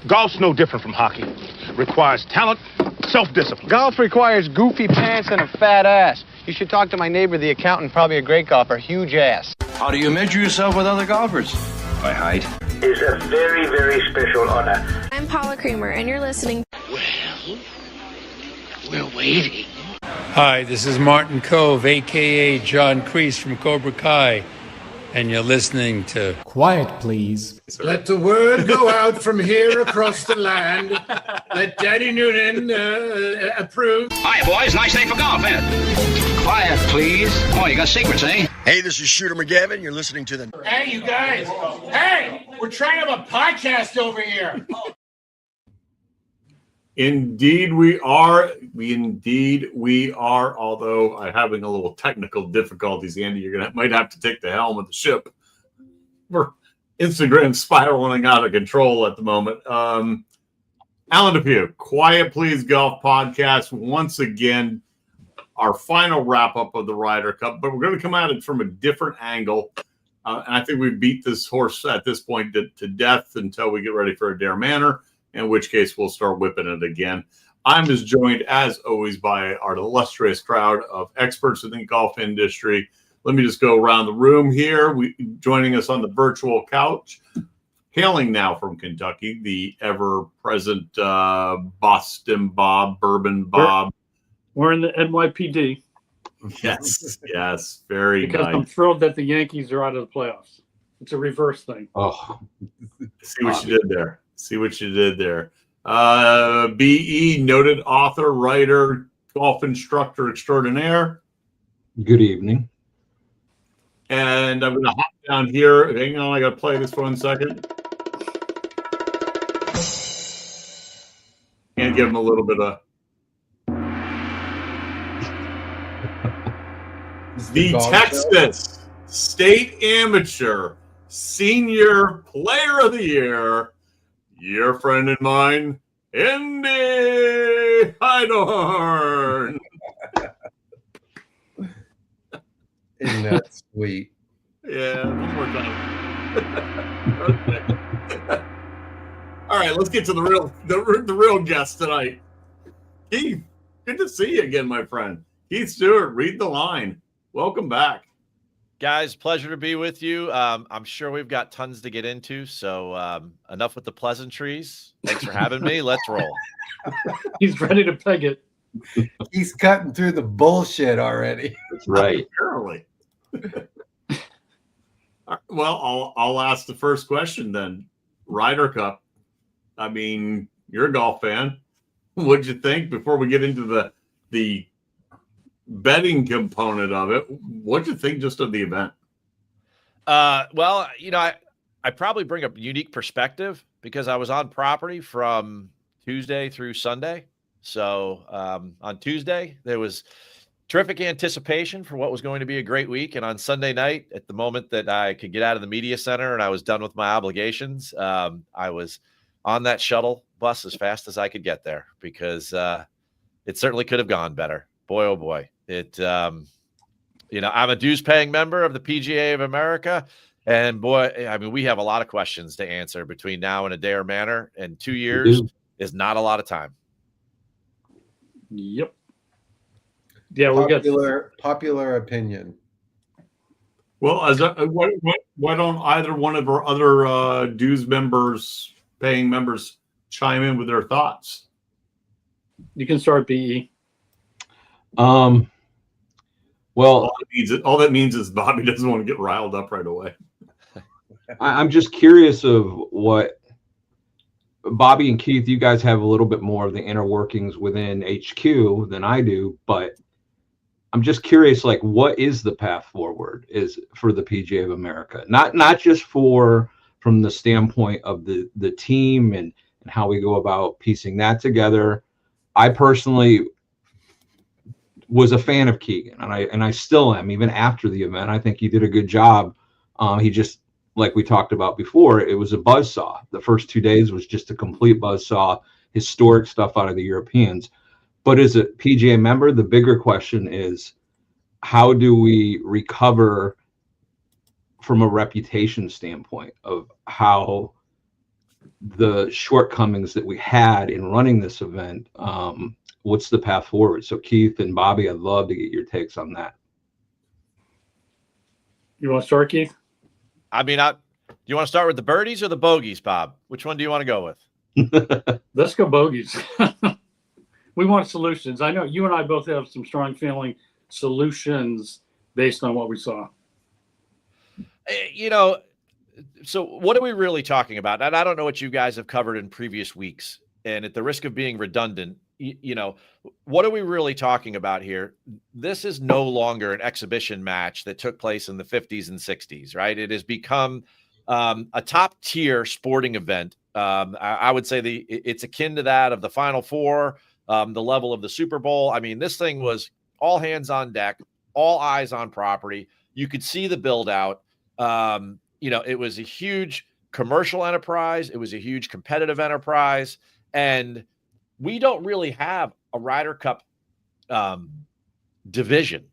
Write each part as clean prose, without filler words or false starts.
Golf's no different from hockey. Requires talent, self-discipline. Golf requires goofy pants and a fat ass. You should talk to my neighbor, the accountant, probably a great golfer, huge ass. How do you measure yourself with other golfers? By height. It's a very, very special honor. I'm Paula Creamer, and you're listening. Well, we're waiting. Hi, this is Martin Cove, a.k.a. John Kreese from Cobra Kai, and you're listening to Quiet, Please. Let the word go out from here across the land. Let Daddy Noonan approve. Hi, boys. Nice day for golf, isn't it? Quiet, please. Oh, you got secrets, eh? Hey, this is Shooter McGavin. You're listening to the... Hey, you guys. Hey, we're trying to have a podcast over here. Indeed we are. Indeed we are. Although I'm having a little technical difficulties, Andy. You're might have to take the helm of the ship. We're Instagram spiraling out of control at the moment. Alan Depew, Quiet Please Golf Podcast. Once again, our final wrap up of the Ryder Cup, but we're going to come at it from a different angle. And I think we beat this horse at this point to death until we get ready for Adair Manor, in which case we'll start whipping it again. I'm as joined, as always, by our illustrious crowd of experts in the golf industry. Let me just go around the room here. Joining us on the virtual couch, hailing now from Kentucky, the ever-present Boston Bob, Bourbon Bob. We're in the NYPD. Yes, yes, very because nice. I'm thrilled that the Yankees are out of the playoffs. It's a reverse thing. Oh, see what you did there. See what you did there. B.E., noted author, writer, golf instructor extraordinaire. Good evening. And I'm going to hop down here. Hang on, I got to play this for 1 second. And give him a little bit of... The Texas State Amateur Senior Player of the Year, your friend and mine, Andy Heidorn. Isn't that sweet? Yeah, one more time. Okay. All right, let's get to the real guest tonight. Keith, good to see you again, my friend. Keith Stewart, read the line. Welcome back. Guys, pleasure to be with you. I'm sure we've got tons to get into, so enough with the pleasantries. Thanks for having me. Let's roll. He's ready to peg it. He's cutting through the bullshit already. That's right. Apparently. Well, I'll ask the first question then. Ryder Cup. I mean, you're a golf fan. What'd you think before we get into the betting component of it? What'd you think just of the event? Well, I probably bring a unique perspective because I was on property from Tuesday through Sunday. So on Tuesday, there was terrific anticipation for what was going to be a great week. And on Sunday night, at the moment that I could get out of the media center and I was done with my obligations, I was on that shuttle bus as fast as I could get there because it certainly could have gone better. Boy, oh boy. I'm a dues paying member of the PGA of America. And boy, I mean, we have a lot of questions to answer between now and Adair Manor, and 2 years is not a lot of time. Yep. Yeah, popular opinion. Well, why don't either one of our other dues members, paying members, chime in with their thoughts? You can start, BE. Well, all that means is Bobby doesn't want to get riled up right away. I'm just curious of what Bobby and Keith, you guys have a little bit more of the inner workings within HQ than I do, but I'm just curious, like, what is the path forward is for the PGA of America? Not just from the standpoint of the team and how we go about piecing that together. I personally was a fan of Keegan, and I still am, even after the event. I think he did a good job. He just, like we talked about before, it was a buzzsaw. The first 2 days was just a complete buzzsaw, historic stuff out of the Europeans. But as a PGA member, the bigger question is, how do we recover from a reputation standpoint of how the shortcomings that we had in running this event, what's the path forward? So Keith and Bobby, I'd love to get your takes on that. You want to start, Keith? I mean, do you want to start with the birdies or the bogeys, Bob? Which one do you want to go with? Let's go bogeys. We want solutions. I know you and I both have some strong feeling solutions based on what we saw. You know, so what are we really talking about? And I don't know what you guys have covered in previous weeks. And at the risk of being redundant, you know, what are we really talking about here? This is no longer an exhibition match that took place in the 50s and 60s, right? It has become a top tier sporting event. I would say it's akin to that of the Final Four, the level of the Super Bowl. I mean, this thing was all hands on deck, all eyes on property. You could see the build out. You know, it was a huge commercial enterprise. It was a huge competitive enterprise. And we don't really have a Ryder Cup division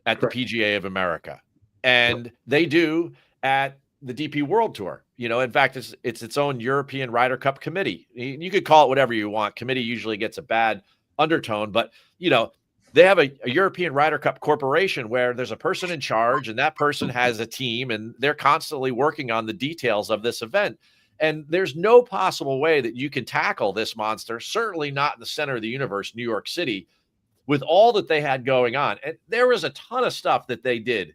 at the PGA of America. And they do at the DP World Tour. You know, in fact, it's its own European Ryder Cup committee. You could call it whatever you want. Committee usually gets a bad undertone, but, you know, they have a European Ryder Cup corporation where there's a person in charge, and that person has a team, and they're constantly working on the details of this event. And there's no possible way that you can tackle this monster, certainly not in the center of the universe, New York City, with all that they had going on. And there was a ton of stuff that they did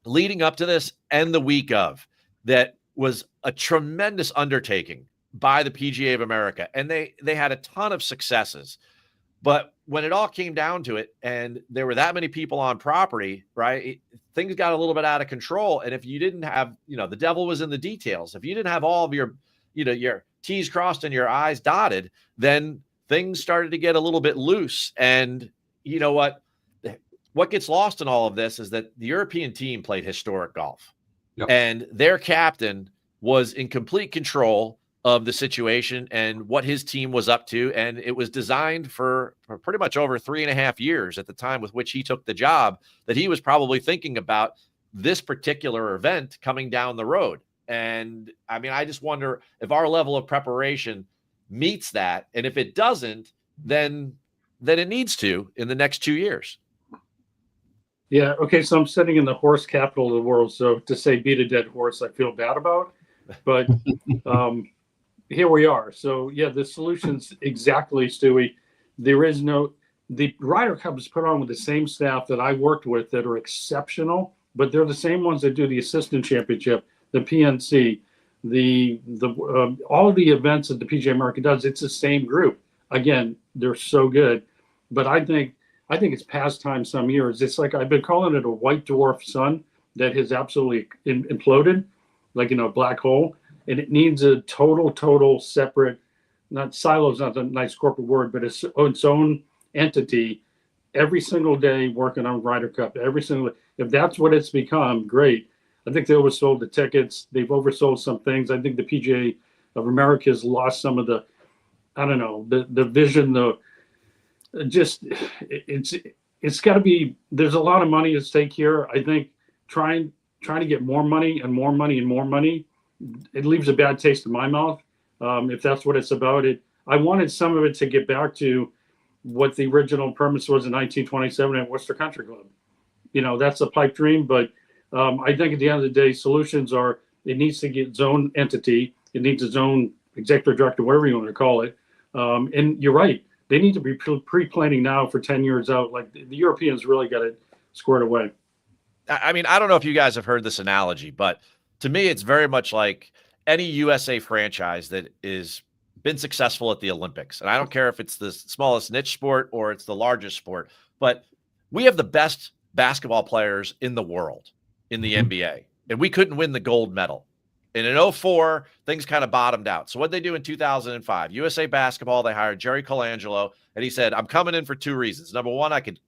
leading up to this and the week of that was a tremendous undertaking by the PGA of America. And they had a ton of successes. But when it all came down to it, and there were that many people on property, right, things got a little bit out of control. And if you didn't have, you know, the devil was in the details. If you didn't have all of your, you know, your T's crossed and your I's dotted, then things started to get a little bit loose. And you know what gets lost in all of this is that the European team played historic golf. Yep. And their captain was in complete control of the situation and what his team was up to. And it was designed for pretty much over 3.5 years at the time with which he took the job, that he was probably thinking about this particular event coming down the road. And I mean, I just wonder if our level of preparation meets that. And if it doesn't, then it needs to in the next 2 years. Yeah. Okay. So I'm sitting in the horse capital of the world. So to say beat a dead horse, I feel bad about, but here we are. So yeah, the solution's exactly, Stewie. There is the Ryder Cup is put on with the same staff that I worked with that are exceptional, but they're the same ones that do the assistant championship, the PNC, all the events that the PGA America does. It's the same group. Again, they're so good, but I think it's past time some years. It's like I've been calling it a white dwarf sun that has absolutely imploded, like, you know, a black hole. And it needs a total separate, not silos, not a nice corporate word, but its own entity every single day working on Ryder Cup. If that's what it's become, great. I think they oversold the tickets. They've oversold some things. I think the PGA of America has lost some of the, I don't know, the vision, it's got to be, there's a lot of money at stake here. I think trying to get more money and more money and more money, it leaves a bad taste in my mouth. If that's what it's about. I wanted some of it to get back to what the original premise was in 1927 at Worcester Country Club. You know, that's a pipe dream, but I think at the end of the day, solutions are, it needs to get its own entity. It needs its own executive director, whatever you want to call it. And you're right. They need to be pre-planning now for 10 years out. Like the Europeans really got it squared away. I mean, I don't know if you guys have heard this analogy, but to me, it's very much like any USA franchise that is been successful at the Olympics. And I don't care if it's the smallest niche sport or it's the largest sport, but we have the best basketball players in the world in the NBA, and we couldn't win the gold medal. And in 2004, things kind of bottomed out. So what they do in 2005, USA Basketball, they hired Jerry Colangelo, and he said, I'm coming in for two reasons. Number one, I could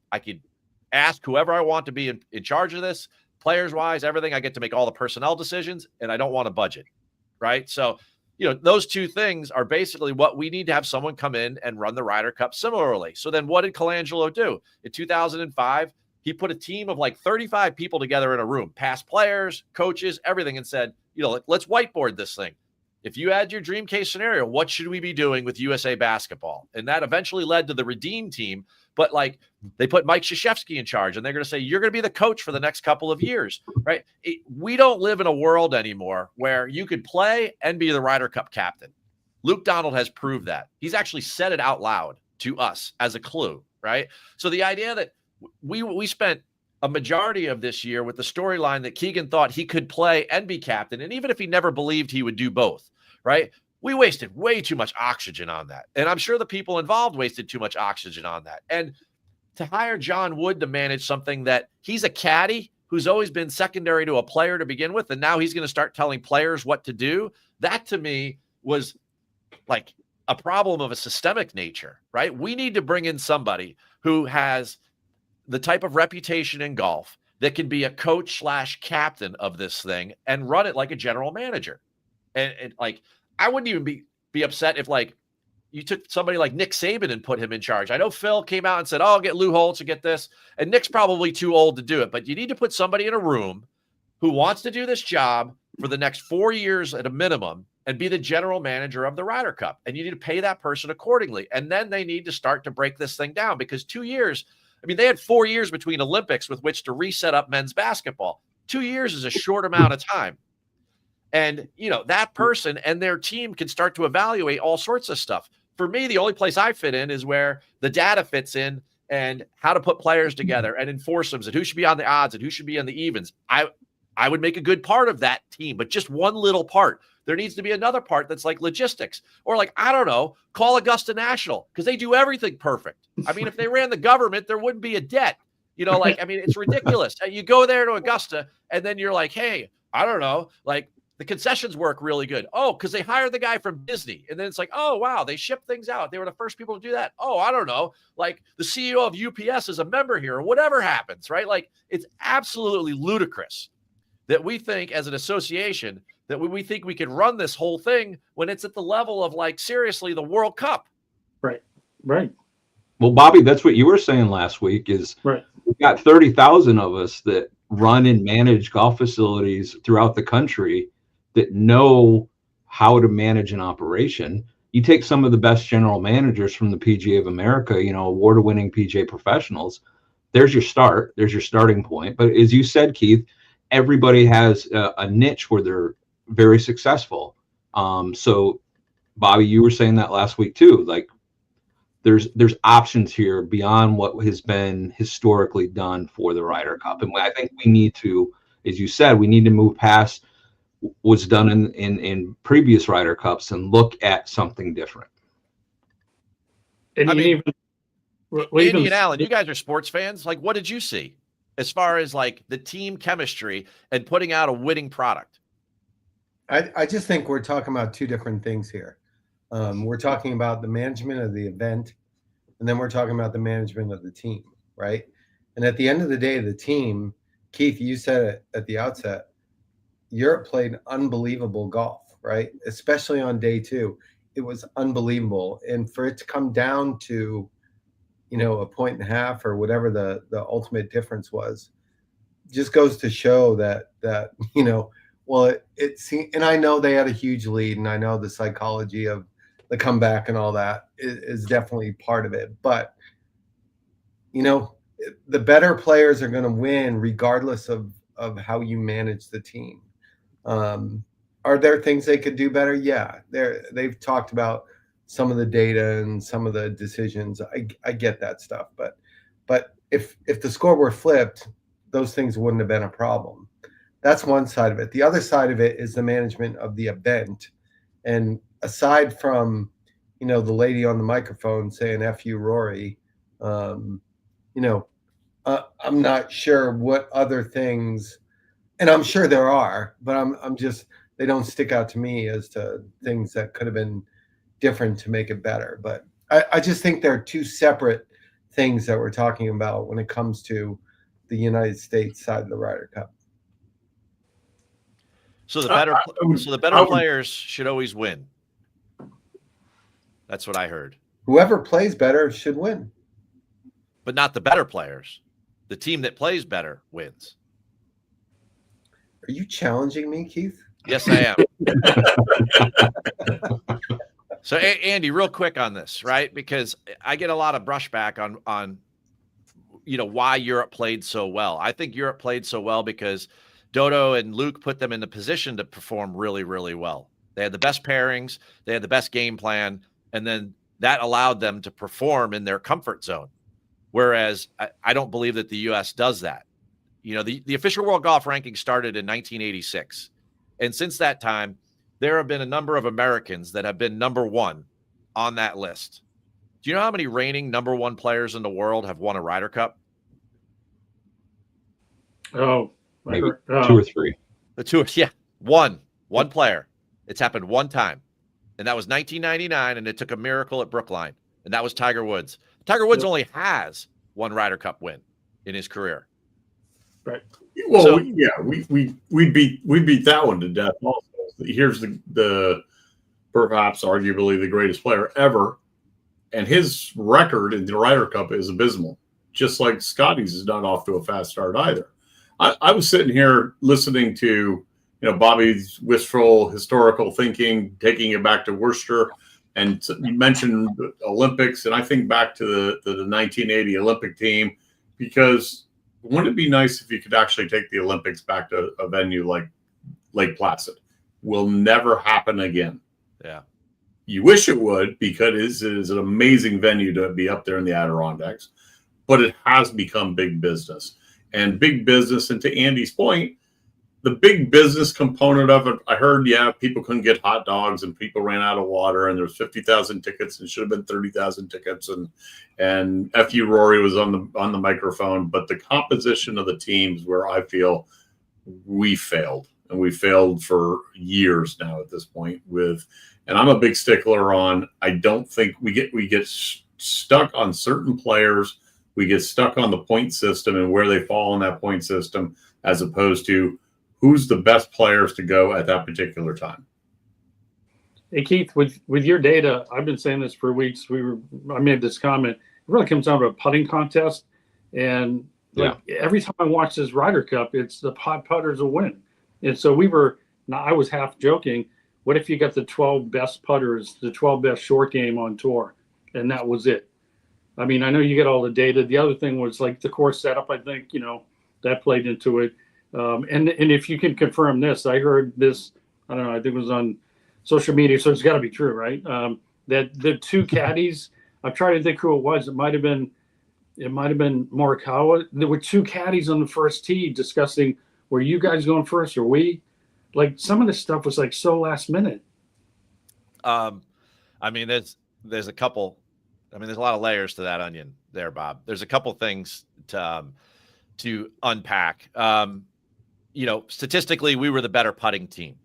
ask whoever I want to be in charge of this, players-wise, everything. I get to make all the personnel decisions, and I don't want a budget, right? So, you know, those two things are basically what we need to have someone come in and run the Ryder Cup similarly. So then what did Colangelo do? In 2005, he put a team of like 35 people together in a room, past players, coaches, everything, and said, you know, let's whiteboard this thing. if you had your dream case scenario, what should we be doing with USA basketball? And that eventually led to the Redeem team. But like they put Mike Krzyzewski in charge, and they're going to say, you're going to be the coach for the next couple of years, right? We don't live in a world anymore where you could play and be the Ryder Cup captain. Luke Donald has proved that. He's actually said it out loud to us as a clue, right? So the idea that we spent a majority of this year with the storyline that Keegan thought he could play and be captain, and even if he never believed he would do both, right? We wasted way too much oxygen on that. And I'm sure the people involved wasted too much oxygen on that. And to hire John Wood to manage something that he's a caddy who's always been secondary to a player to begin with, and now he's going to start telling players what to do, that to me was like a problem of a systemic nature, right? We need to bring in somebody who has the type of reputation in golf that can be a coach / captain of this thing and run it like a general manager. And like, I wouldn't even be upset if like you took somebody like Nick Saban and put him in charge. I know Phil came out and said, oh, I'll get Lou Holtz to get this. And Nick's probably too old to do it, but you need to put somebody in a room who wants to do this job for the next 4 years at a minimum and be the general manager of the Ryder Cup. And you need to pay that person accordingly. And then they need to start to break this thing down, because 2 years, I mean, they had 4 years between Olympics with which to reset up men's basketball. 2 years is a short amount of time. And, you know, that person and their team can start to evaluate all sorts of stuff. For me, the only place I fit in is where the data fits in and how to put players together and enforce them and who should be on the odds and who should be on the evens. I would make a good part of that team, but just one little part. There needs to be another part that's like logistics, or like, I don't know, call Augusta National, because they do everything perfect. I mean, if they ran the government, there wouldn't be a debt. You know, like, I mean, it's ridiculous. You go there to Augusta and then you're like, hey, I don't know, like, the concessions work really good. Oh, because they hired the guy from Disney. And then it's like, oh, wow, they ship things out. They were the first people to do that. Oh, I don't know. Like the CEO of UPS is a member here, or whatever happens, right? Like, it's absolutely ludicrous that we think as an association that we think we could run this whole thing when it's at the level of, like, seriously, the World Cup. Right. Right. Well, Bobby, that's what you were saying last week is right. We've got 30,000 of us that run and manage golf facilities throughout the country that know how to manage an operation. You take some of the best general managers from the PGA of America, you know, award-winning PGA professionals. There's your start. There's your starting point. But as you said, Keith, everybody has a niche where they're very successful. So, Bobby, you were saying that last week too. Like, there's options here beyond what has been historically done for the Ryder Cup, and I think we need to, as you said, we need to move past what's done in previous Ryder Cups and look at something different. And I mean, even Andy and Alan, you guys are sports fans. Like, what did you see as far as like the team chemistry and putting out a winning product? I just think we're talking about two different things here. We're talking about the management of the event, and then we're talking about the management of the team, right? And at the end of the day, the team, Keith, you said it at the outset, Europe played unbelievable golf, right? Especially on day two. It was unbelievable. And for it to come down to, you know, a 1.5 or whatever the ultimate difference was, just goes to show that you know, well, and I know they had a huge lead, and I know the psychology of the comeback and all that is definitely part of it. But, you know, the better players are going to win regardless of how you manage the team. Are there things they could do better? Yeah, they've talked about some of the data and some of the decisions. I get that stuff, but if the score were flipped, those things wouldn't have been a problem. That's one side of it. The other side of it is the management of the event. And aside from, you know, the lady on the microphone saying "F you, Rory," you know, I'm not sure what other things. And I'm sure there are, but I'm just, they don't stick out to me as to things that could have been different to make it better. But I just think there are two separate things that we're talking about when it comes to the United States side of the Ryder Cup. So the better players should always win. That's what I heard. Whoever plays better should win. But not the better players. The team that plays better wins. Are you challenging me, Keith? Yes, I am. So, Andy, real quick on this, right? Because I get a lot of brushback on why Europe played so well. I think Europe played so well because Dodo and Luke put them in the position to perform really, really well. They had the best pairings, they had the best game plan, and then that allowed them to perform in their comfort zone. Whereas I don't believe that the U.S. does that. The official world golf ranking started in 1986. And since that time, there have been a number of Americans that have been number one on that list. Do you know how many reigning number one players in the world have won a Ryder Cup? Oh, maybe 2 or 3. The two, yeah, one player. It's happened one time, and that was 1999, and it took a miracle at Brookline, and that was Tiger Woods. Tiger Woods only has one Ryder Cup win in his career. Right. Well, we beat that one to death. Also, here's the perhaps arguably the greatest player ever, and his record in the Ryder Cup is abysmal. Just like Scotty's is not off to a fast start either. I was sitting here listening to Bobby's wistful historical thinking, taking it back to Worcester, and you mentioned Olympics, and I think back to the 1980 Olympic team, because wouldn't it be nice if you could actually take the Olympics back to a venue like Lake Placid? Will never happen again. Yeah. You wish it would, because it is an amazing venue to be up there in the Adirondacks, but it has become big business. And big business, and to Andy's point, the big business component of it, I heard, people couldn't get hot dogs and people ran out of water and there was 50,000 tickets and should have been 30,000 tickets. And F.U. Rory was on the microphone, but the composition of the teams where I feel we failed, and we failed for years now at this point and I'm a big stickler on, I don't think we get stuck on certain players. We get stuck on the point system and where they fall in that point system, as opposed to who's the best players to go at that particular time. Hey, Keith, with your data, I've been saying this for weeks. I made this comment. It really comes down to a putting contest. And every time I watch this Ryder Cup, it's the putters will win. And so I was half joking. What if you got the 12 best putters, the 12 best short game on tour, and that was it? I mean, I know you get all the data. The other thing was like the course setup. I think, that played into it. And if you can confirm this, I heard this, I don't know, I think it was on social media, so it's got to be true, right? That the two caddies, I'm trying to think who it was. It might have been Morikawa. There were two caddies on the first tee discussing, were you guys going first or we? Like, some of this stuff was like so last minute. I mean, there's a couple. I mean, there's a lot of layers to that onion there, Bob. There's a couple things to unpack. Statistically, we were the better putting team.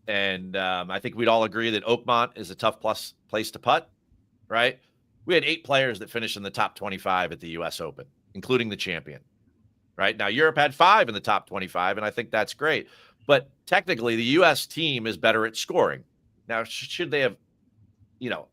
And I think we'd all agree that Oakmont is a tough place to putt, right? We had 8 players that finished in the top 25 at the U.S. Open, including the champion, right? Now, Europe had 5 in the top 25, and I think that's great. But technically, the U.S. team is better at scoring. Now, should they have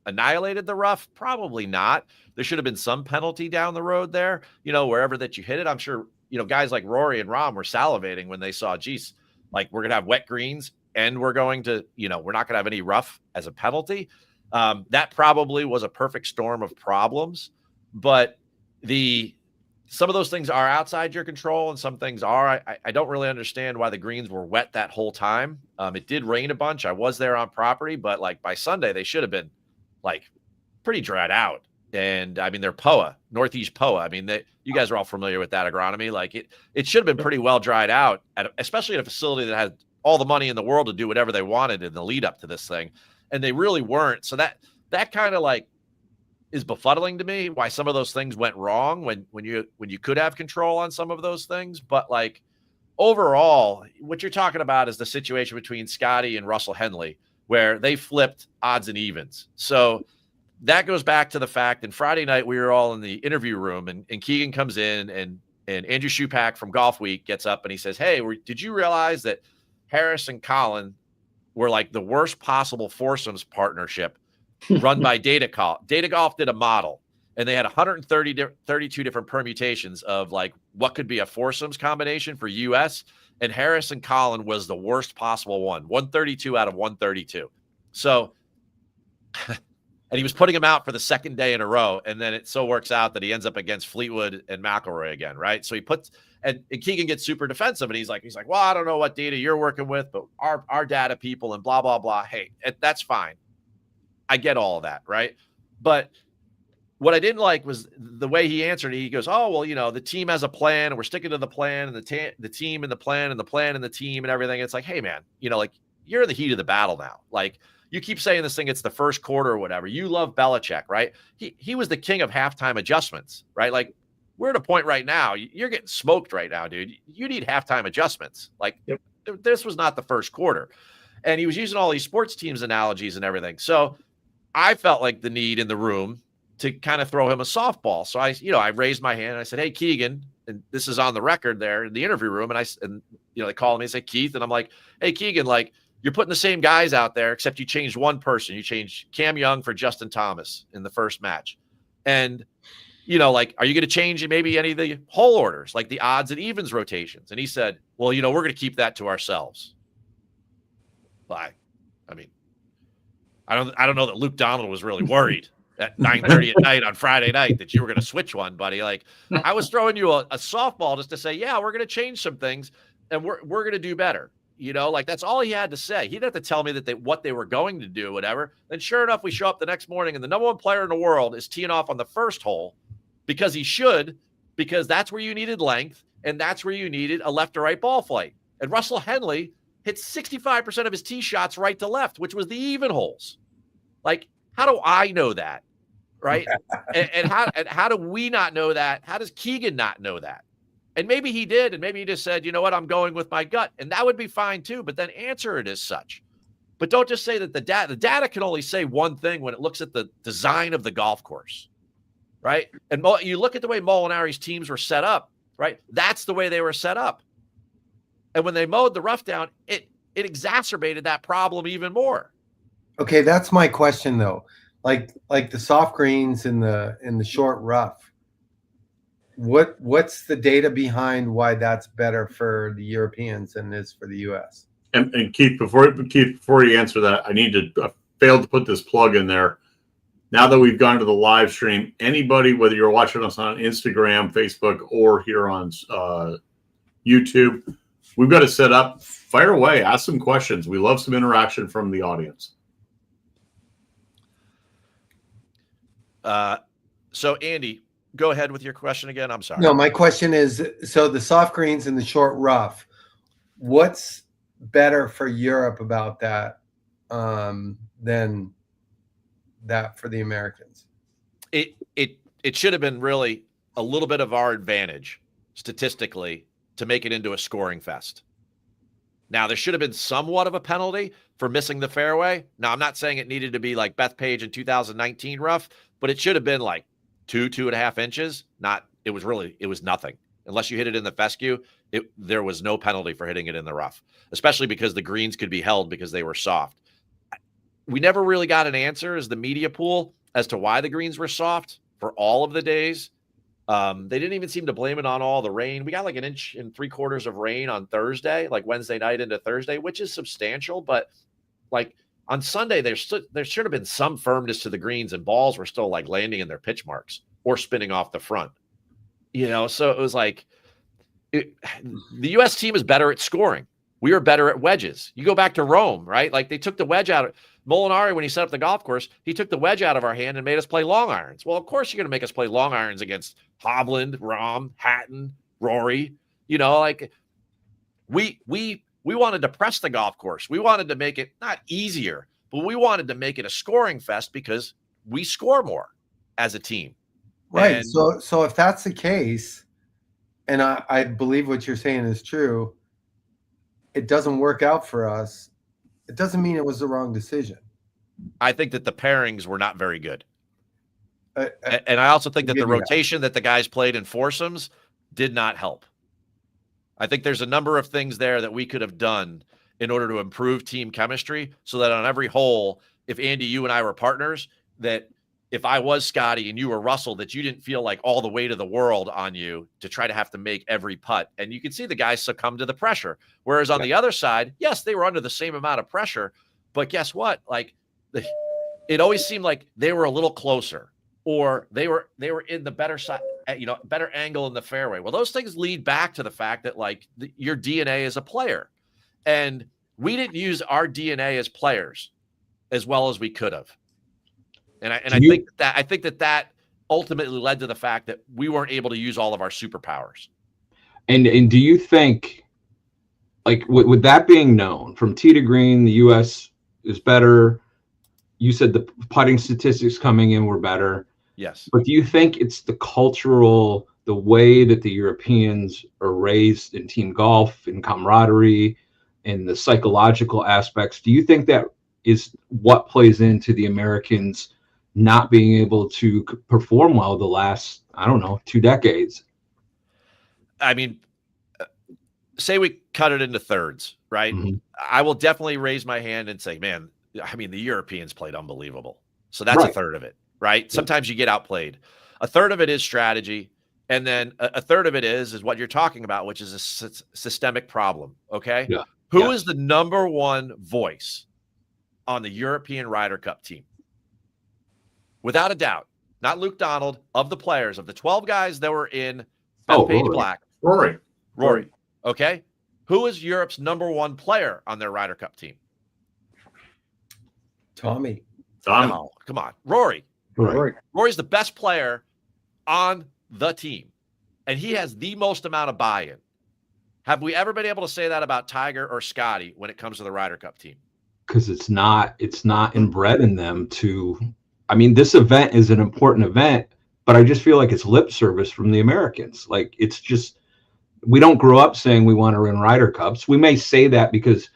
annihilated the rough? Probably not. There should have been some penalty down the road there, wherever that you hit it. I'm sure, guys like Rory and Rahm were salivating when they saw, geez, like, we're going to have wet greens and we're going to, we're not going to have any rough as a penalty. That probably was a perfect storm of problems, but some of those things are outside your control and some things are. I don't really understand why the greens were wet that whole time. It did rain a bunch. I was there on property, but like by Sunday, they should have been like pretty dried out. And I mean, they're POA, Northeast POA. I mean, you guys are all familiar with that agronomy. Like it should have been pretty well dried out, especially at a facility that had all the money in the world to do whatever they wanted in the lead up to this thing. And they really weren't. So that kind of like is befuddling to me, why some of those things went wrong when you could have control on some of those things. But like overall, what you're talking about is the situation between Scotty and Russell Henley, where they flipped odds and evens. So that goes back to the fact that Friday night we were all in the interview room, and Keegan comes in, and Andrew Shupak from Golf Week gets up and he says, "Hey, did you realize that Harris and Colin were like the worst possible foursomes partnership run by Data Golf? Data Golf did a model, and they had 32 different permutations of like what could be a foursomes combination for US, and Harrison Collin was the worst possible one, 132 out of 132. So, and he was putting him out for the second day in a row, and then it so works out that he ends up against Fleetwood and McIlroy again, right? So he puts, and Keegan gets super defensive, and he's like, well, I don't know what data you're working with, but our data people and blah, blah, blah. Hey, that's fine. I get all of that, right? But what I didn't like was the way he answered it. He goes, oh, well, you know, the team has a plan and we're sticking to the plan, and the team and the plan and the plan and the team and everything. It's like, hey, man, you know, like you're in the heat of the battle now. Like you keep saying this thing, it's the first quarter or whatever. You love Belichick, right? He was the king of halftime adjustments, right? Like we're at a point right now. You're getting smoked right now, dude. You need halftime adjustments. Like this was not the first quarter. And he was using all these sports teams analogies and everything. So I felt like the need in the room to kind of throw him a softball. So I raised my hand and I said, hey, Keegan, and this is on the record there in the interview room. And they call me and say, Keith. And I'm like, hey, Keegan, like you're putting the same guys out there, except you changed one person. You changed Cam Young for Justin Thomas in the first match. And, like, are you going to change maybe any of the hole orders, like the odds and evens rotations? And he said, well, we're going to keep that to ourselves. I mean, I don't know that Luke Donald was really worried at 9:30 at night on Friday night that you were going to switch one, buddy. Like I was throwing you a softball just to say, yeah, we're going to change some things and we're going to do better. Like that's all he had to say. He didn't have to tell me that what they were going to do, whatever. Then sure enough, we show up the next morning and the number one player in the world is teeing off on the first hole because he should, because that's where you needed length and that's where you needed a left to right ball flight. And Russell Henley hit 65% of his tee shots right to left, which was the even holes. Like, how do I know that? Right. and how do we not know that? How does Keegan not know that? And maybe he did. And maybe he just said, you know what, I'm going with my gut. And that would be fine too. But then answer it as such. But don't just say that the data can only say one thing when it looks at the design of the golf course. Right. And you look at the way Molinari's teams were set up. Right. That's the way they were set up. And when they mowed the rough down, it exacerbated that problem even more. Okay. That's my question though. Like the soft greens in the short rough. What's the data behind why that's better for the Europeans than it is for the US? And Keith, before you answer that, I failed to put this plug in there. Now that we've gone to the live stream, anybody, whether you're watching us on Instagram, Facebook, or here on YouTube, we've got it set up. Fire away, ask some questions. We love some interaction from the audience. So Andy, go ahead with your question again. I'm sorry. No, my question is, so the soft greens and the short rough, what's better for Europe about that than that for the Americans? It should have been really a little bit of our advantage statistically to make it into a scoring fest. Now, there should have been somewhat of a penalty for missing the fairway. Now, I'm not saying it needed to be like Bethpage in 2019 rough, but it should have been like 2.5 inches. It was nothing. Unless you hit it in the fescue, there was no penalty for hitting it in the rough, especially because the greens could be held because they were soft. We never really got an answer as the media pool as to why the greens were soft for all of the days. They didn't even seem to blame it on all the rain. We got like 1 3/4 inches of rain on Thursday, like Wednesday night into Thursday, which is substantial. But like on Sunday, there should have been some firmness to the greens, and balls were still like landing in their pitch marks or spinning off the front. So it was like the U.S. team is better at scoring. We were better at wedges. You go back to Rome, right? Like they took the wedge out of Molinari when he set up the golf course. He took the wedge out of our hand and made us play long irons. Well, of course you're going to make us play long irons against Hovland, Rahm, Hatton, Rory. Like we wanted to press the golf course. We wanted to make it not easier, but we wanted to make it a scoring fest because we score more as a team. Right. And so if that's the case, and I believe what you're saying is true, it doesn't work out for us. It doesn't mean it was the wrong decision. I think that the pairings were not very good. And I also think that the rotation that the guys played in foursomes did not help. I think there's a number of things there that we could have done in order to improve team chemistry so that on every hole, if Andy, you and I were partners, that if I was Scotty and you were Russell, that you didn't feel like all the weight of the world on you to try to have to make every putt. And you can see the guys succumb to the pressure. Whereas on the other side, yes, they were under the same amount of pressure, but guess what? Like it always seemed like they were a little closer, or they were in the better side, better angle in the fairway. Well, those things lead back to the fact that like your DNA as a player, and we didn't use our DNA as players as well as we could have. And I think that ultimately led to the fact that we weren't able to use all of our superpowers. And do you think, like, with that being known, from tee to green, the U.S. is better? You said the putting statistics coming in were better. Yes. But do you think it's the way that the Europeans are raised in team golf and camaraderie and the psychological aspects? Do you think that is what plays into the Americans not being able to perform well the last, 2 decades? I mean, say we cut it into thirds, right? Mm-hmm. I will definitely raise my hand and say, man, I mean, the Europeans played unbelievable. So that's a third of it, right? Sometimes you get outplayed. A third of it is strategy. And then a third of it is what you're talking about, which is a systemic problem. Okay. Yeah. Who is the number one voice on the European Ryder Cup team? Without a doubt, not Luke Donald, of the players, of the 12 guys that were in Bethpage Black. Rory. Okay. Who is Europe's number one player on their Ryder Cup team? Tommy. No, come on. Rory. Right. Rory's the best player on the team, and he has the most amount of buy-in. Have we ever been able to say that about Tiger or Scotty when it comes to the Ryder Cup team? Because it's not inbred in them to. I mean, this event is an important event, but I just feel like it's lip service from the Americans. Like, it's just, we don't grow up saying we want to win Ryder Cups. We may say that because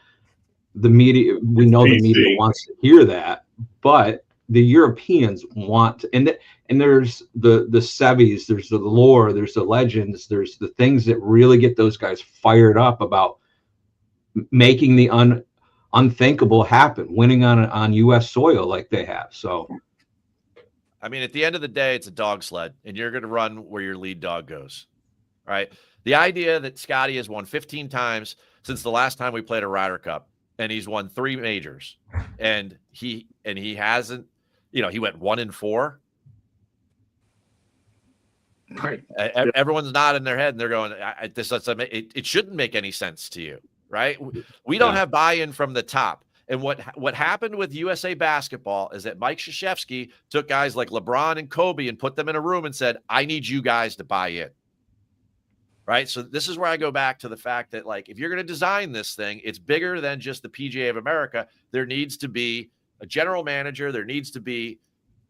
the media wants to hear that, but the Europeans want, and there's the Sevies, there's the lore, there's the legends, there's the things that really get those guys fired up about making the unthinkable happen, winning on U.S. soil like they have. So, I mean, at the end of the day, it's a dog sled, and you're going to run where your lead dog goes, right? The idea that Scotty has won 15 times since the last time we played a Ryder Cup, and he's won 3 majors, and he hasn't, he went 1-4. Right. Everyone's nodding their head, and they're going, it shouldn't make any sense to you, right? We don't have buy-in from the top. And what happened with USA Basketball is that Mike Krzyzewski took guys like LeBron and Kobe and put them in a room and said, I need you guys to buy in. Right. So this is where I go back to the fact that, like, if you're going to design this thing, it's bigger than just the PGA of America. There needs to be a general manager. There needs to be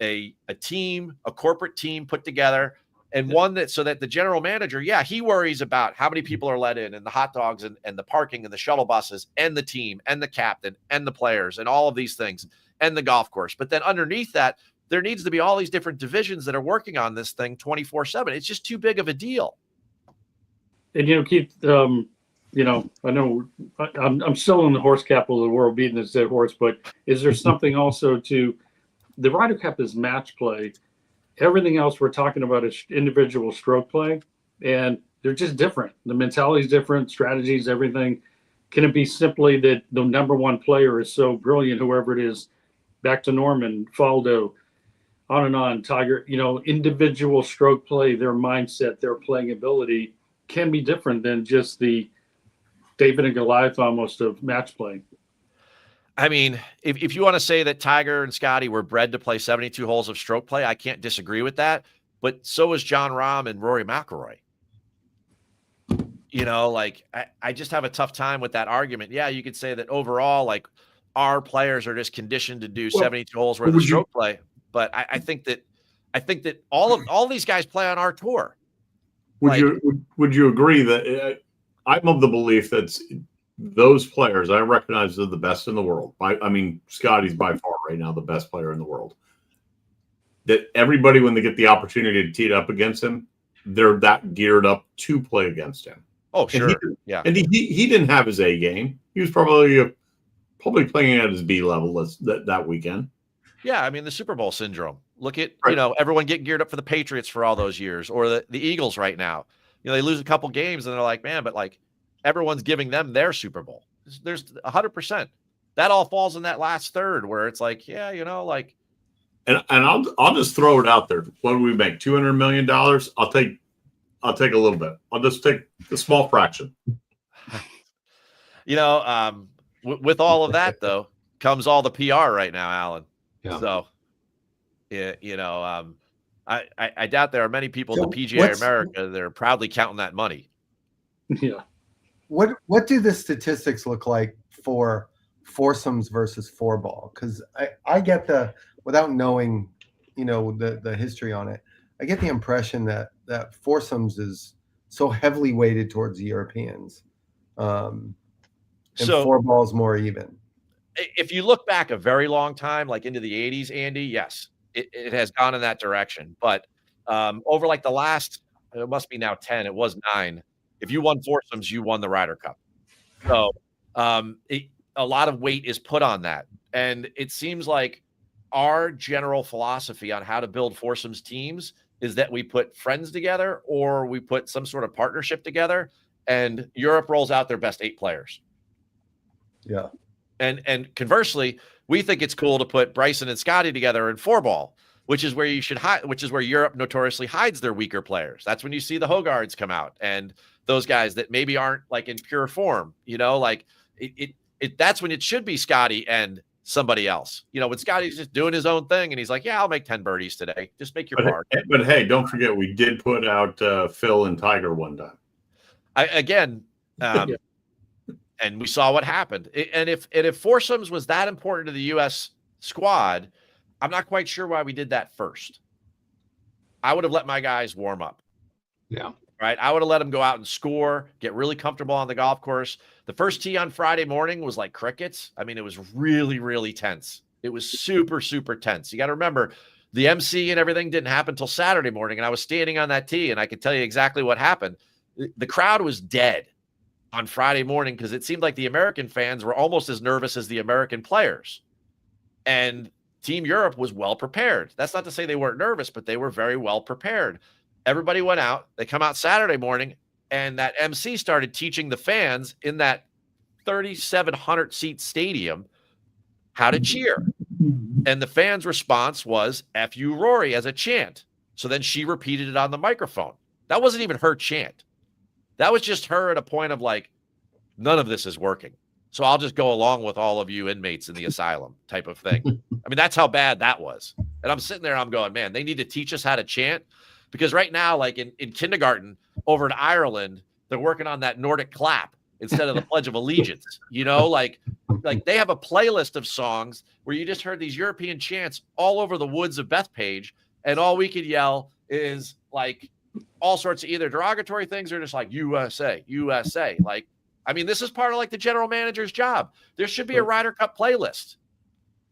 a team, a corporate team put together, and one that, so that the general manager, he worries about how many people are let in, and the hot dogs, and the parking, and the shuttle buses, and the team, and the captain, and the players, and all of these things, and the golf course. But then underneath that, there needs to be all these different divisions that are working on this thing 24/7. It's just too big of a deal. And, Keith, I know I'm still in the horse capital of the world beating this dead horse, but is there something also to the Ryder Cup is match play? Everything else we're talking about is individual stroke play, and they're just different. The mentality is different, strategies, everything. Can it be simply that the number one player is so brilliant, whoever it is, back to Norman, Faldo, on and on, Tiger, individual stroke play, their mindset, their playing ability can be different than just the David and Goliath almost of match play. I mean, if you want to say that Tiger and Scotty were bred to play 72 holes of stroke play, I can't disagree with that. But so is John Rahm and Rory McIlroy. I just have a tough time with that argument. Yeah, you could say that overall, like, our players are just conditioned to do 72 holes worth of stroke play. But I think that all these guys play on our tour. Would you agree that I'm of the belief that those players, I recognize they're the best in the world. I mean, Scotty's by far right now the best player in the world. That everybody, when they get the opportunity to tee it up against him, they're that geared up to play against him. Oh, sure. And he didn't have his A game. He was probably playing at his B level that weekend. Yeah, I mean the Super Bowl syndrome. Look at everyone getting geared up for the Patriots for all those years, or the Eagles right now. They lose a couple games and they're like, man, but like everyone's giving them their Super Bowl. There's 100%. That all falls in that last third where it's like, yeah, like. And I'll just throw it out there. What do we make? $200 million? I'll take a little bit. I'll just take the small fraction. With all of that though comes all the PR right now, Alan. Yeah. So, I doubt there are many people in the PGA America that are proudly counting that money. Yeah. What do the statistics look like for foursomes versus four ball? Because I get without knowing, the history on it, I get the impression that foursomes is so heavily weighted towards the Europeans, and four balls more even. If you look back a very long time, like into the 80s, Andy, yes, it has gone in that direction. But over like the last, it must be now 10, it was 9. If you won foursomes, you won the Ryder Cup. So a lot of weight is put on that. And it seems like our general philosophy on how to build foursomes teams is that we put friends together or we put some sort of partnership together, and Europe rolls out their best 8 players. Yeah. And conversely, we think it's cool to put Bryson and Scotty together in 4-ball, which is where you should hide, which is where Europe notoriously hides their weaker players. That's when you see the Hogards come out and those guys that maybe aren't like in pure form, like that's when it should be Scotty and somebody else. When Scotty's just doing his own thing and he's like, yeah, I'll make 10 birdies today. Just make your par. But hey, don't forget, we did put out Phil and Tiger one time. And we saw what happened. And if foursomes was that important to the U.S. squad, I'm not quite sure why we did that first. I would have let my guys warm up. Yeah. Right. I would have let them go out and score, get really comfortable on the golf course. The first tee on Friday morning was like crickets. I mean, it was really, really tense. It was super, super tense. You got to remember the MC and everything didn't happen until Saturday morning. And I was standing on that tee and I could tell you exactly what happened. The crowd was dead on Friday morning because it seemed like the American fans were almost as nervous as the American players. And Team Europe was well prepared. That's not to say they weren't nervous, but they were very well prepared. Everybody went out. They come out Saturday morning, and that MC started teaching the fans in that 3,700 seat stadium how to cheer. And the fans' response was F you, Rory, as a chant. So then she repeated it on the microphone. That wasn't even her chant. That was just her at a point of like, none of this is working. So I'll just go along with all of you inmates in the asylum type of thing. I mean, that's how bad that was. And I'm sitting there, I'm going, man, they need to teach us how to chant. Because right now, like in kindergarten over in Ireland, they're working on that Nordic clap instead of the Pledge of Allegiance. Like they have a playlist of songs where you just heard these European chants all over the woods of Bethpage, and all we could yell is like all sorts of either derogatory things or just like USA, USA. Like, I mean, this is part of like the general manager's job. There should be a Ryder Cup playlist.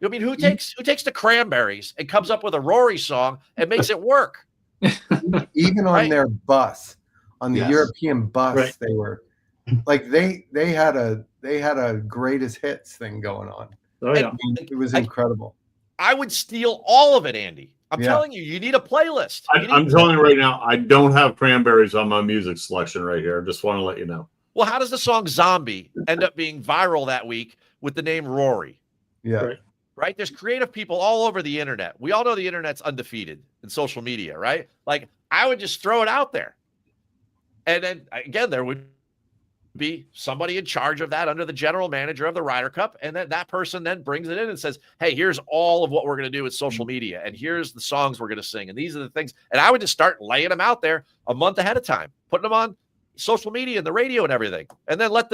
I mean, who takes the Cranberries and comes up with a Rory song and makes it work? Even on their bus, on the European bus, they were like they had a greatest hits thing going on. Oh yeah, I mean, it was incredible. I would steal all of it, Andy. I'm telling you, you need a playlist. I'm telling you right now, I don't have Cranberries on my music selection right here. I just want to let you know. Well, how does the song Zombie end up being viral that week with the name Rory? Yeah. Right? There's creative people all over the internet. We all know the internet's undefeated in social media, right? Like, I would just throw it out there. And then, again, there would be somebody in charge of that under the general manager of the Ryder Cup. And then that person then brings it in and says, hey, here's all of what we're going to do with social media. And here's the songs we're going to sing. And these are the things. And I would just start laying them out there a month ahead of time, putting them on social media and the radio and everything. And then let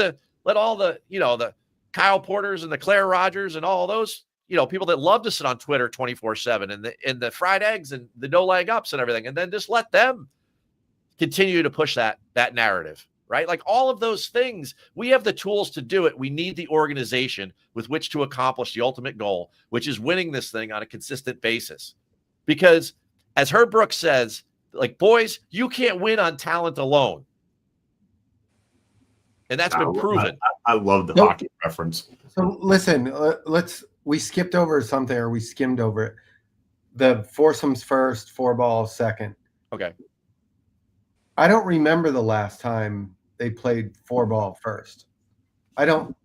all the, the Kyle Porters and the Claire Rogers and all those, people that love to sit on Twitter 24/7 and the fried eggs and the no leg ups and everything. And then just let them continue to push that narrative. Right? Like all of those things, we have the tools to do it. We need the organization with which to accomplish the ultimate goal, which is winning this thing on a consistent basis. Because as Herb Brooks says, like, boys, you can't win on talent alone. And that's been proven. I love the hockey reference. So listen, we skipped over something, or we skimmed over it. The foursomes first, 4-ball second. Okay. I don't remember the last time they played 4-ball first. I don't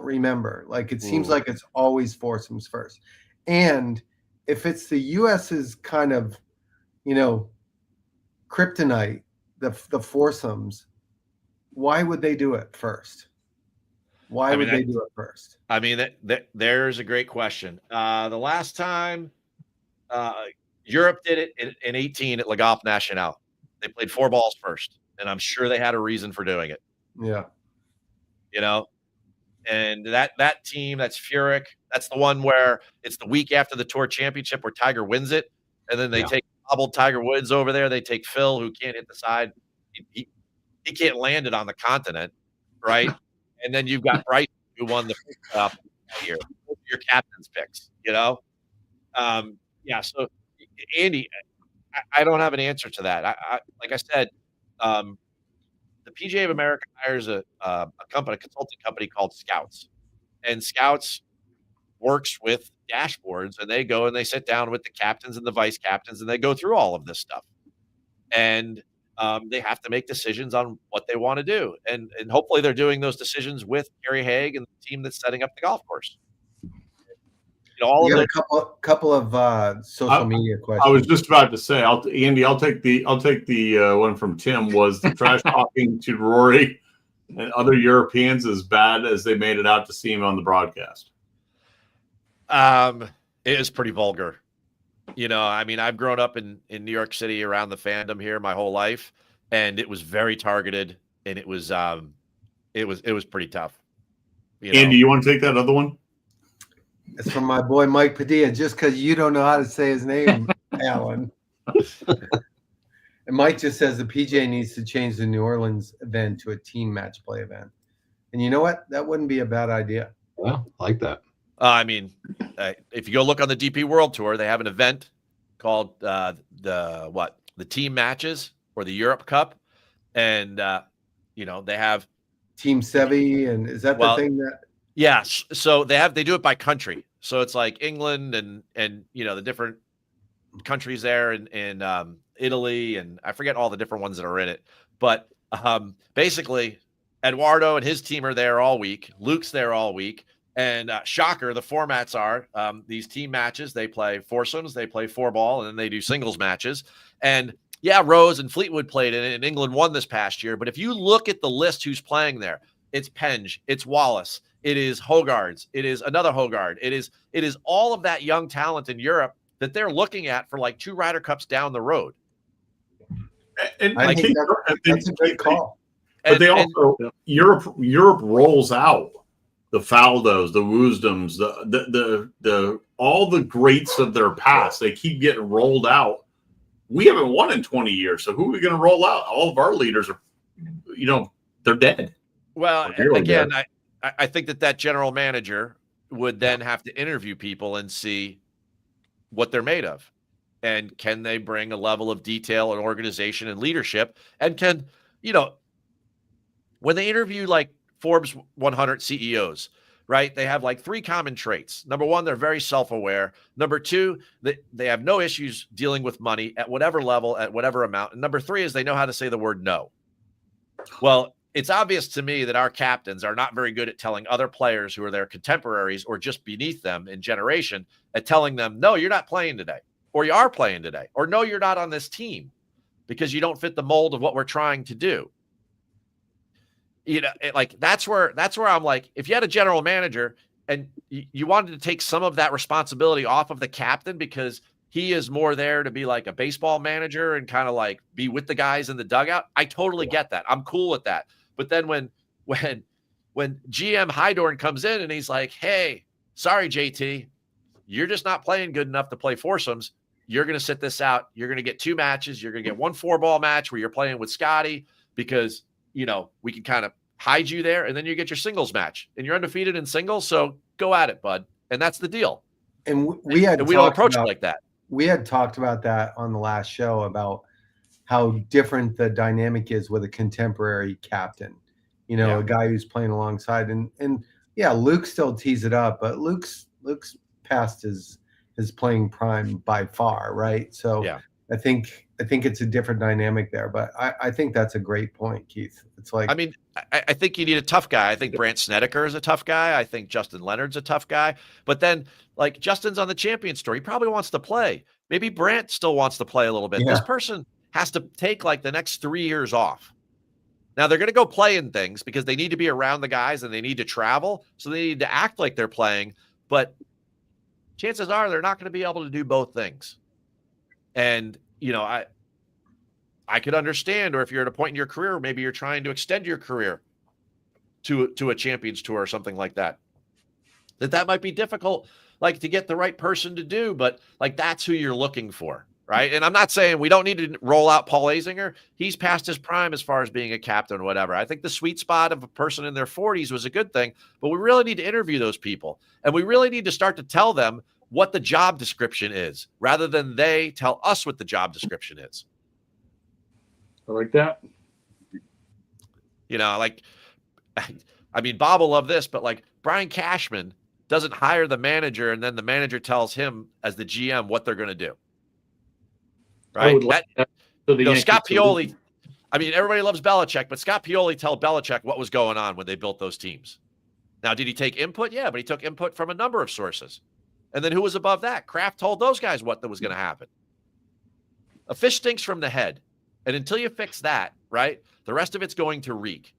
remember. Like, it seems like it's always foursomes first. And if it's the US's kind of, kryptonite, the foursomes, why would they do it first? Why would they do it first? I mean, there's a great question. The last time Europe did it in 18 at Le Golf National, they played 4 balls first, and I'm sure they had a reason for doing it. Yeah. And that team, that's Furyk, that's the one where it's the week after the Tour Championship where Tiger wins it, and then they take hobbled Tiger Woods over there. They take Phil, who can't hit the side. He can't land it on the continent, right? And then you've got Bryce, who won the that year. Your captain's picks, So, Andy, I don't have an answer to that. I like I said, the PGA of America hires a consulting company called Scouts, and Scouts works with dashboards, and they go and they sit down with the captains and the vice captains, and they go through all of this stuff, and they have to make decisions on what they want to do, and hopefully they're doing those decisions with Gary Haig and the team that's setting up the golf course. A couple of social media questions. I was just about to say, Andy, I'll take the one from Tim. Was the trash talking to Rory and other Europeans as bad as they made it out to seem on the broadcast? It is pretty vulgar. I mean, I've grown up in New York City around the fandom here my whole life, and it was very targeted, and it was pretty tough. Andy, you want to take that other one? It's from my boy Mike Padilla, just because you don't know how to say his name, Alan. And Mike just says the PGA needs to change the New Orleans event to a team match play event. And you know what? That wouldn't be a bad idea. Well, I like that. I mean, if you go look on the DP World Tour, they have an event called the team matches or the Europe Cup, and they have Team Sevi, and is that the thing that? Yes. So they do it by country. So it's like England and the different countries there in Italy, and I forget all the different ones that are in it. But basically, Eduardo and his team are there all week. Luke's there all week. And shocker, the formats are these team matches. They play foursomes, they play 4-ball, and then they do singles matches. And yeah, Rose and Fleetwood played in it, and England won this past year. But if you look at the list who's playing there, it's Penge, it's Wallace, it is Hogards, it is another Hogard, it is all of that young talent in Europe that they're looking at for like 2 Ryder Cups down the road. And I think that's a great call. But Europe rolls out the Faldos, the Woosdoms, the all the greats of their past. They keep getting rolled out. We haven't won in 20 years, so who are we going to roll out? All of our leaders are, they're dead. Well, again, I think that general manager would then have to interview people and see what they're made of. And can they bring a level of detail and organization and leadership? And can, when they interview like Forbes 100 CEOs, right, they have like 3 common traits. Number 1, they're very self-aware. Number 2, they have no issues dealing with money at whatever level, at whatever amount. And number 3 is they know how to say the word no. Well, it's obvious to me that our captains are not very good at telling other players who are their contemporaries or just beneath them in generation at telling them, no, you're not playing today, or you are playing today, or no, you're not on this team because you don't fit the mold of what we're trying to do. That's where I'm like, if you had a general manager and you wanted to take some of that responsibility off of the captain because he is more there to be like a baseball manager and kind of like be with the guys in the dugout, I totally get that. I'm cool with that. But then when GM Heidorn comes in and he's like, hey, sorry, JT, you're just not playing good enough to play foursomes. You're going to sit this out. You're going to get 2 matches. You're going to get 1 4-ball match where you're playing with Scotty because, we can kind of hide you there. And then you get your singles match and you're undefeated in singles. So go at it, bud. And that's the deal. And we don't approach it like that. We had talked about that on the last show about how different the dynamic is with a contemporary captain, a guy who's playing alongside. And yeah, Luke still tees it up, but Luke's Luke's past his playing prime by far, right? So Yeah. I think it's a different dynamic there, but I think that's a great point, Keith. It's like, I mean, I think you need a tough guy. I think Brant Snedeker is a tough guy. I think Justin Leonard's a tough guy. But then, like, Justin's on the Champions Tour. He probably wants to play. Maybe Brant still wants to play a little bit. Yeah. This person has to take like the next 3 years off. Now they're going to go play in things because they need to be around the guys and they need to travel. So they need to act like they're playing. But chances are they're not going to be able to do both things. And, you know, I could understand, or if you're at a point in your career, maybe you're trying to extend your career to a Champions Tour or something like that, that might be difficult, like, to get the right person to do, but like, that's who you're looking for. Right. And I'm not saying we don't need to roll out Paul Azinger. He's past his prime as far as being a captain or whatever. I think the sweet spot of a person in their 40s was a good thing, but we really need to interview those people. And we really need to start to tell them what the job description is rather than they tell us what the job description is. I like that. You know, like, I mean, Bob will love this, but like, Brian Cashman doesn't hire the manager and then the manager tells him as the GM what they're going to do. Right. Scott Pioli, I mean, everybody loves Belichick, but Scott Pioli told Belichick what was going on when they built those teams. Now, did he take input? Yeah, but he took input from a number of sources. And then who was above that? Kraft told those guys what was going to happen. A fish stinks from the head. And until you fix that, right, the rest of it's going to reek.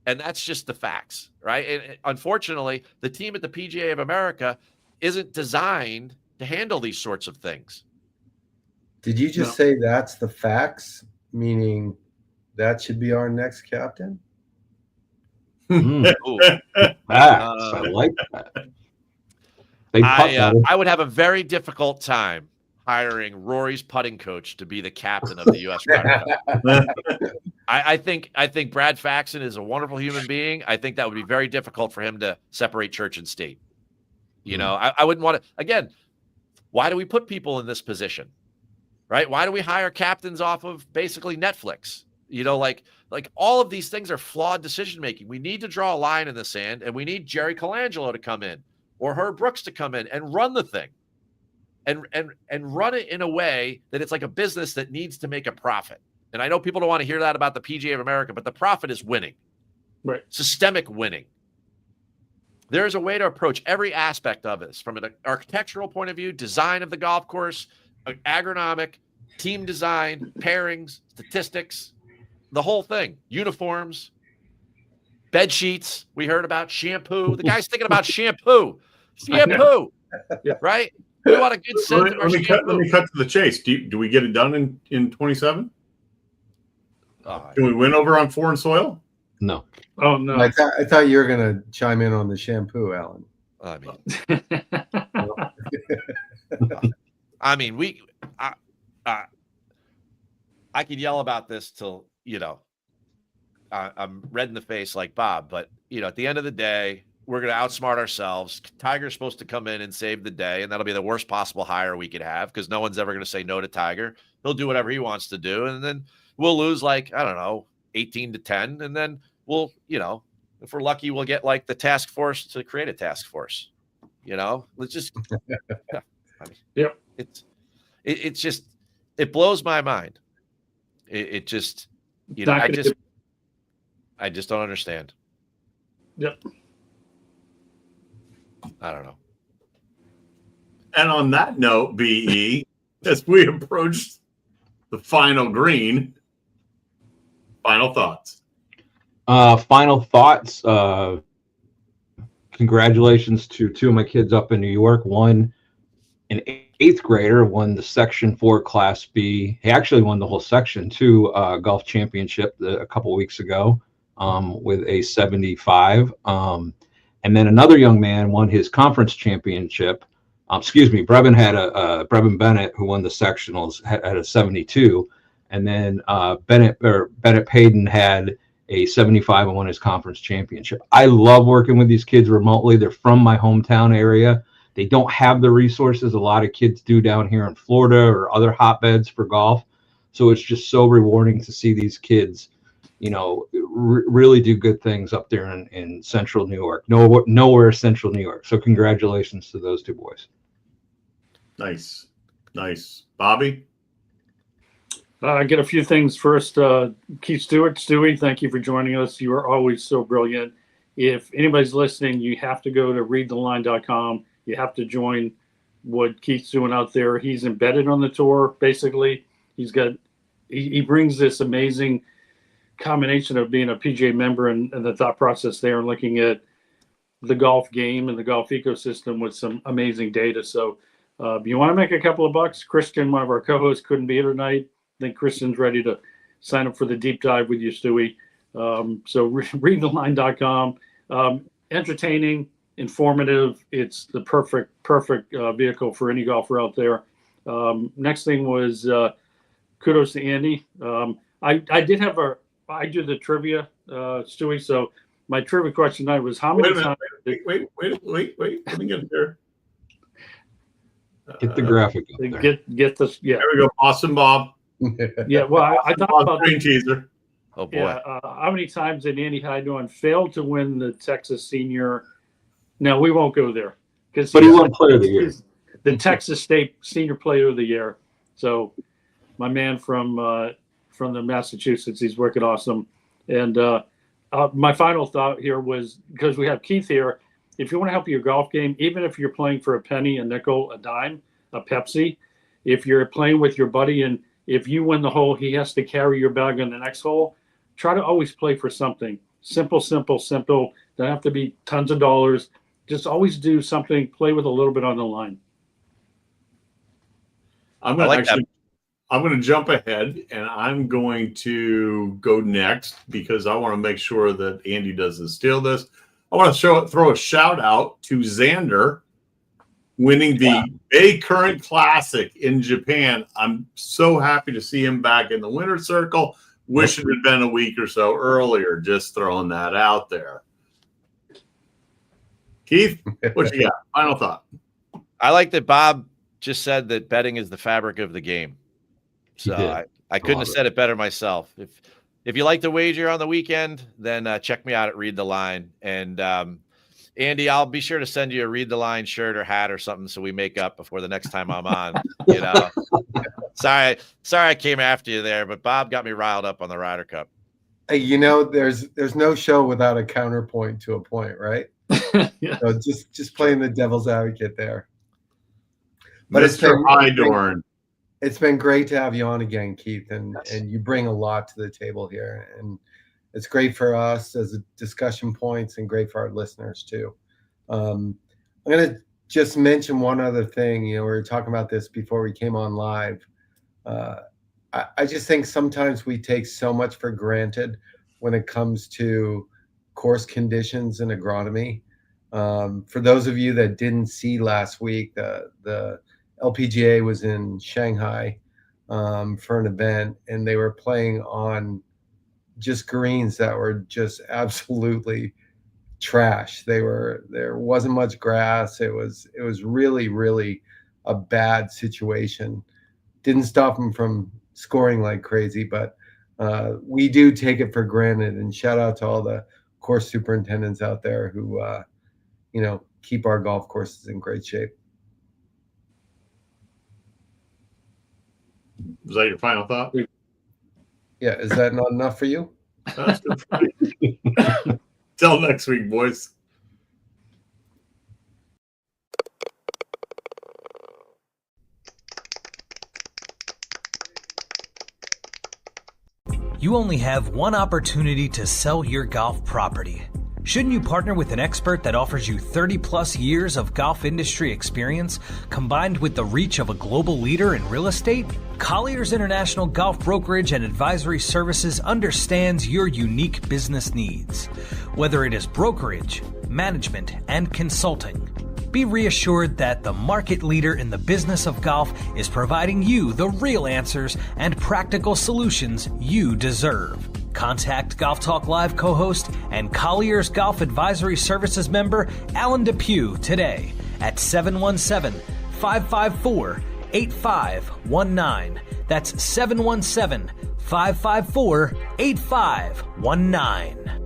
And that's just the facts, right? And unfortunately, the team at the PGA of America isn't designed to handle these sorts of things. Did you just say that's the facts, meaning that should be our next captain? Facts. I like that. I would have a very difficult time hiring Rory's putting coach to be the captain of the U.S. Ryder Cup. I think Brad Faxon is a wonderful human being. I think that would be very difficult for him to separate church and state. You know, I wouldn't want to. Again, why do we put people in this position? Right? Why do we hire captains off of basically Netflix? You know, like all of these things are flawed decision making. We need to draw a line in the sand, and we need Jerry Colangelo to come in or Herb Brooks to come in and run the thing, and run it in a way that it's like a business that needs to make a profit. And I know people don't want to hear that about the PGA of America, but the profit is winning, right? Systemic winning. There is a way to approach every aspect of this, from an architectural point of view, design of the golf course, agronomic, team design, pairings, statistics, the whole thing, uniforms, bed sheets. We heard about shampoo. The guy's thinking about shampoo, right? We want a good scent of our shampoo. Let me cut to the chase. Do we get it done in 27? Can we win over on foreign soil? No. Oh no. I thought you were going to chime in on the shampoo, Alan. I mean, I could yell about this till, you know, I'm red in the face like Bob, but, you know, at the end of the day, we're going to outsmart ourselves. Tiger's supposed to come in and save the day, and that'll be the worst possible hire we could have because no one's ever going to say no to Tiger. He'll do whatever he wants to do, and then we'll lose, like, I don't know, 18-10, and then we'll, you know, if we're lucky, we'll get, like, the task force to create a task force. You know, let's just yep. It's just, it blows my mind. It just, you know, I just don't understand. Yep. I don't know. And on that note, BE, as we approach the final green, final thoughts. Final thoughts. Congratulations to two of my kids up in New York. One, an 8th grader, won the Section 4 Class B. He actually won the whole Section 2 golf championship a couple weeks ago with a 75. And then another young man won his conference championship. Brevin Bennett, who won the sectionals, had a 72. And then Bennett Payton had a 75 and won his conference championship. I love working with these kids remotely. They're from my hometown area. They don't have the resources a lot of kids do down here in Florida or other hotbeds for golf. So it's just so rewarding to see these kids really do good things up there in Central New York. Nowhere Central New York. So congratulations to those two boys. Nice. Bobby? I get a few things first. Keith Stewart, Stewie, thank you for joining us. You are always so brilliant. If anybody's listening, you have to go to readtheline.com. You have to join what Keith's doing out there. He's embedded on the tour, basically. He brings this amazing combination of being a PGA member and the thought process there and looking at the golf game and the golf ecosystem with some amazing data. So if you want to make a couple of bucks, Christian, one of our co-hosts, couldn't be here tonight. I think Christian's ready to sign up for the deep dive with you, Stewie. So readtheline.com. Entertaining, informative. It's the perfect vehicle for any golfer out there. Next thing was kudos to Andy. I do the trivia, Stewie. So my trivia question tonight was how many times? Wait. Let me get there. Get the graphic up there. Get this. Yeah. There we go. Awesome, Bob. Yeah. Well, I thought about green teaser. Oh boy. Yeah. How many times did Andy Hydoin fail to win the Texas Senior? No, we won't go there but he won Player of the Year. The Texas State Senior Player of the Year. So my man from the Massachusetts, he's working awesome. And my final thought here was, because we have Keith here, if you want to help your golf game, even if you're playing for a penny, a nickel, a dime, a Pepsi, if you're playing with your buddy and if you win the hole, he has to carry your bag on the next hole, try to always play for something. Simple. Don't have to be tons of dollars. Just always do something, play with a little bit on the line. I'm going to jump ahead and I'm going to go next because I want to make sure that Andy doesn't steal this. I want to throw a shout out to Xander winning the Bay Current Classic in Japan. I'm so happy to see him back in the winner's circle. Wish it had been a week or so earlier. Just throwing that out there. Keith, what you got? Final thought. I like that Bob just said that betting is the fabric of the game. So I couldn't have said it better myself. If you like to wager on the weekend, then check me out at Read the Line. And Andy, I'll be sure to send you a Read the Line shirt or hat or something so we make up before the next time I'm on. Sorry I came after you there, but Bob got me riled up on the Ryder Cup. There's no show without a counterpoint to a point, right? Yeah. So just playing the devil's advocate there. But Mr. Hydorn. It's been great to have you on again, Keith, and you bring a lot to the table here, and it's great for us as a discussion points and great for our listeners too. I'm going to just mention one other thing. We were talking about this before we came on live. I just think sometimes we take so much for granted when it comes to course conditions and agronomy. For those of you that didn't see last week, the LPGA was in Shanghai for an event, and they were playing on just greens that were just absolutely trash. There wasn't much grass. It was really, really a bad situation. Didn't stop them from scoring like crazy, but we do take it for granted. And shout out to all the course superintendents out there who keep our golf courses in great shape. Was that your final thought? Yeah. Is that not enough for you? That's good for me. Till next week, boys. You only have one opportunity to sell your golf property. Shouldn't you partner with an expert that offers you 30-plus years of golf industry experience, combined with the reach of a global leader in real estate? Colliers International Golf Brokerage and Advisory Services understands your unique business needs. Whether it is brokerage, management, and consulting, be reassured that the market leader in the business of golf is providing you the real answers and practical solutions you deserve. Contact Golf Talk Live co-host and Colliers Golf Advisory Services member Alan Depew today at 717-554-8519. That's 717-554-8519.